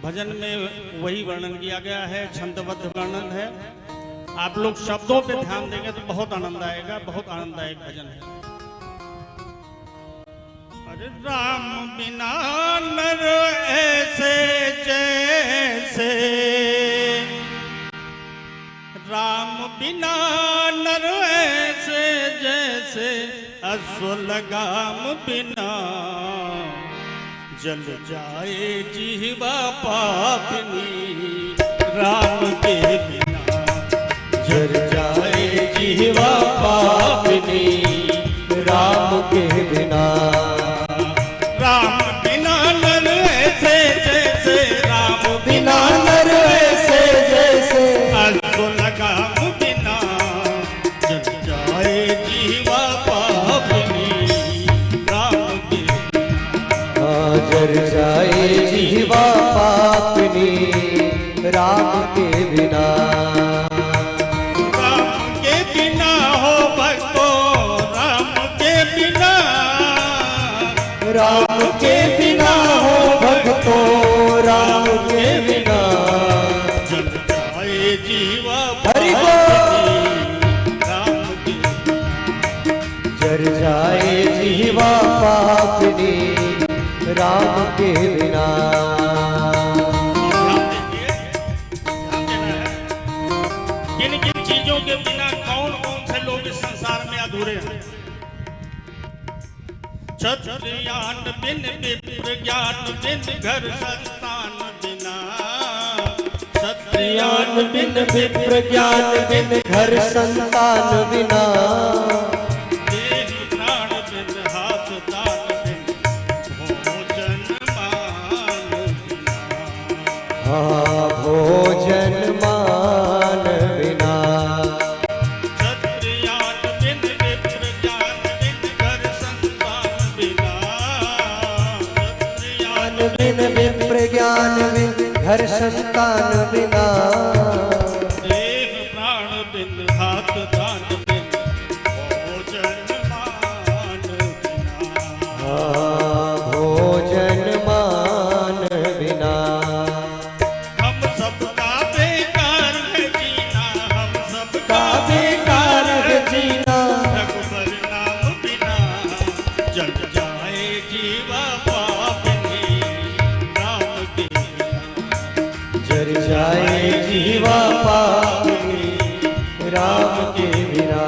भजन में वही वर्णन किया गया है, छंदबद्ध वर्णन है। आप लोग शब्दों पे ध्यान देंगे तो बहुत आनंद आएगा, बहुत आनंददायक भजन है। अरे राम बिना नर ऐसे जैसे, राम बिना नर ऐसे जैसे, अश्व लगाम बिना जल जाए जीवा पापनी। राम के बिना जल जाए जीवा पापनी। राम के बिना, राम बिना नर ऐसे जैसे, राम बिना नर ऐसे जैसे, अश्व लगाम बिना जल जाए जीवा पापनी। राम के जल जाए जीवा पापनी। राम के बिना, राम के बिना हो भक्तो, राम के बिना, राम के बिना हो भक्तो, राम के बिना जल जाए जीवा हरि पापनी। राम के जल जाए जीवा पापनी। राम के बिना, किन किन चीजों के बिना कौन कौन से लोग इस संसार में अधूरे हैं। क्षत्रियान बिन विप्र ज्ञान बिन घर संतान बिना। ज्ञान बिन विप्र ज्ञान बिन घर संतान बिना। देह प्राण बिन हाथ दान बिन भोजन मान बिना। भोजन मान बिना। क्षत्रियान बिन विप्र ज्ञान बिन घर संतान बिना। क्षत्रियान बिन विप्र ज्ञान बिन घर संतान बिना। देह प्राण बिन हाथ दान बिन भोजन मान बिना। भोजन मान बिना। हम सबका बेकार है जीना, हम सबका बेकार है जीना। रघुबर नाम बिना जल जाए जीवा पापनी। राम के बिना जल जाए जीवा पापनी। राम के बिना,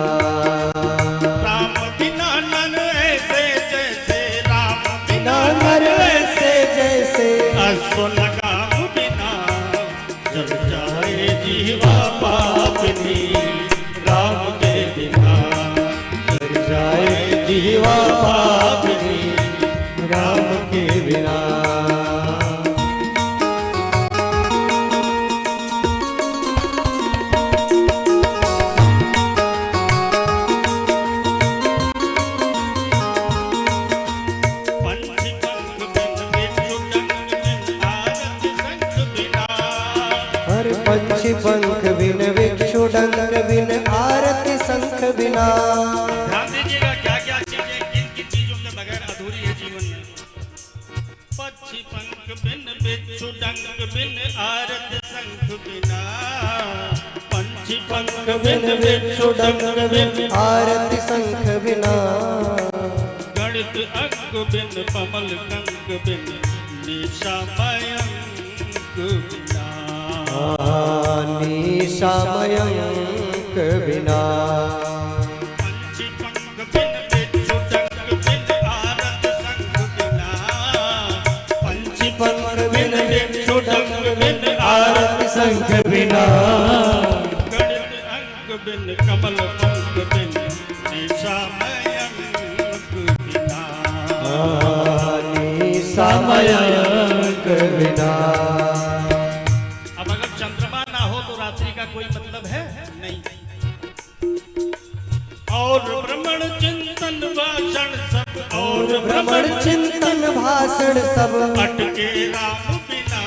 राम बिना नर ऐसे जैसे, राम बिना नर ऐसे जैसे, अश्व लगाम बिना जल जाए जीवा पापनी। राम के बिना जल जाए जीवा पापनी। राम के बिना, पंछी पंख बिन बिच्छू डंक बिन आरत संख बिना। हर पंछी पंख बिन भिक्षु डंक बिन आरती शंख बिना। ध्यान दीजिएगा क्या क्या चीजें, किन किन चीजों के बगैर अधूरी है जीवन में। पक्षी पंख बिन बिच्छू डंक बिन आरत शंख बिना। पंछी पंख बिन भिक्षु डंक बिन आरती शंख बिना। गणित अंक बिन पमल कंक बिन निशा मयंक बिना। निशा मयंक बिना। पंछी पंख बिन बिच्छू डंक बिन आरत शंख बिना। पंछी पंख बिन भिक्षु डंक बिन आरत आरती शंख बिना। गणित अंक बिन कमल पंख बिन निशा मयंक बिना। निशा मयंक बिना। अब अगर चंद्रमा ना हो तो रात्रि का कोई मतलब है नहीं। और भ्रमण चिंतन भाषण सब, और भ्रमण चिंतन भाषण सब, अटके राम बिना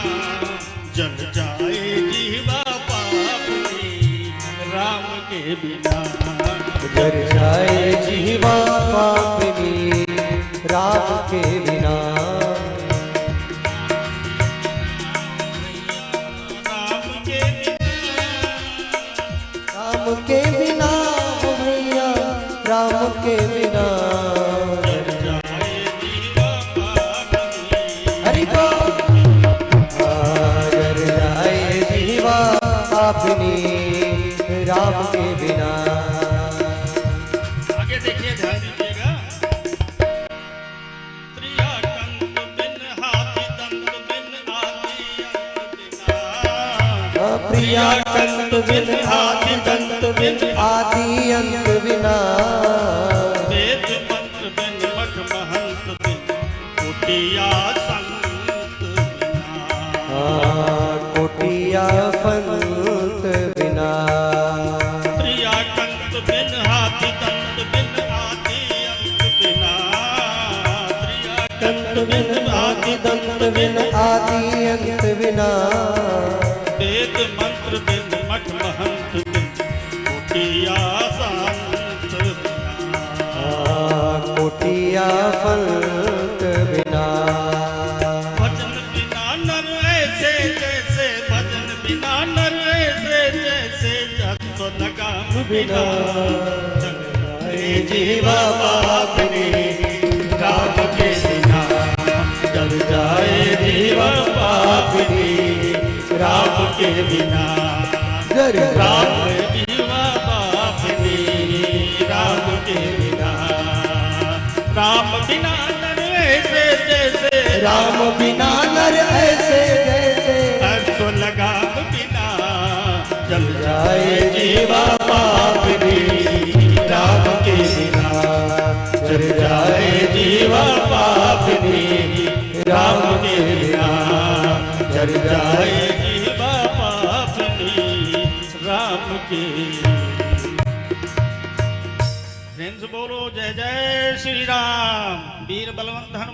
जल जाए जीवा पापनी। राम के बिना जल जाए जीवा पापनी। राम के बिना, पापिनी राम के बिना। आगे देखिए, ध्यान दीजिएगा। त्रिया कंद बिन हाथी दंत बिन आदि अंत बिना। प्रिया कंत बिन हाथी दंत बिन आदि अंत बिना। वेद मंत्र बिन मठ महंत बिन कुटिया संत बिना। कोटिया पंत बिना। त्रिया कंत बिन हाथी दंत बिन आदि अंत बिना। त्रिया कंत बिन हाथी दंत बिन आदि अंत बिना। वेद मंत्र बिन मठ महंत बिन कुटिया संत बिना। कोटिया पंत बिना। भजन बिना नर ऐसे जैसे, भजन बिना नर ऐसे जैसे, जप लगाम बिना जीवा पापिनी राम के बिना। जल जाए जीवा पापिनी राम के बिना। राम जीवा पापिनी राम के बिना। राम बिना नर ऐसे जैसे, राम बिना नर ऐसे जैसे। अश्व लगाम बिना जल जाए जीवा पापिनी राम के बिना। जल जाए जीवा पापिनी राम के बिना। जल जाए जीवा पापिनी राम के। प्रेम से बोलो जय जय श्री राम। वीर बलवंत हनुमान।